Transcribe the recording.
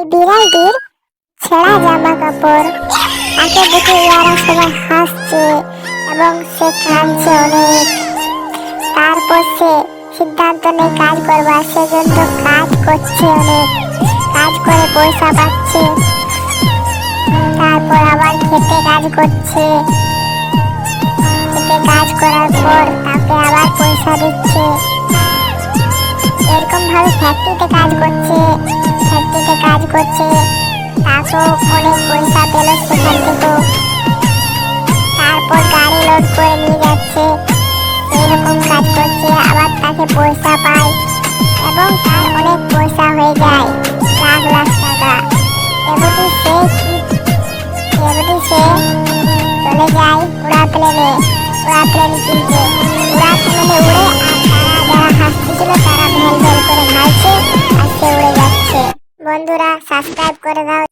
এই বিড়ালটির ছেঁড়া জামা কাপড়। তাকে দেখে ইয়ারা সবাই হাসছে এবং সে কাঁদছে অনেক। তারপর সে সিদ্ধান্ত নেয় কাজ করবার, সেজন্য কাজ করছে, অনেক কাজ করে পয়সা পাচ্ছে। তারপর আবার খেতে কাজ করছে, খেতে কাজ করার পর তাকে আবার পয়সা দিচ্ছে। এরকম ভাবে ফ্যাক্টরিতে কাজ করছে, তাকেও অনেক পয়সা পেল সেখান থেকেও। তারপর গাড়ি লোড করে নিয়ে যাচ্ছে, এইরকম কাজ করছে, আবার তাকে পয়সা পায় এবং তার অনেক পয়সা হয়ে যায়, লাখ লাখ টাকা। এমনকি সে চলে যায় উড়াপ্লেন কিনতে। উড়াপ্লেনে উড়ে আর যারা হাসতেছিল তারা ভেল ভেল করে ভাসছে আর সে উড়ে যাচ্ছে। বন্ধুরা সাবস্ক্রাইব করে দাও।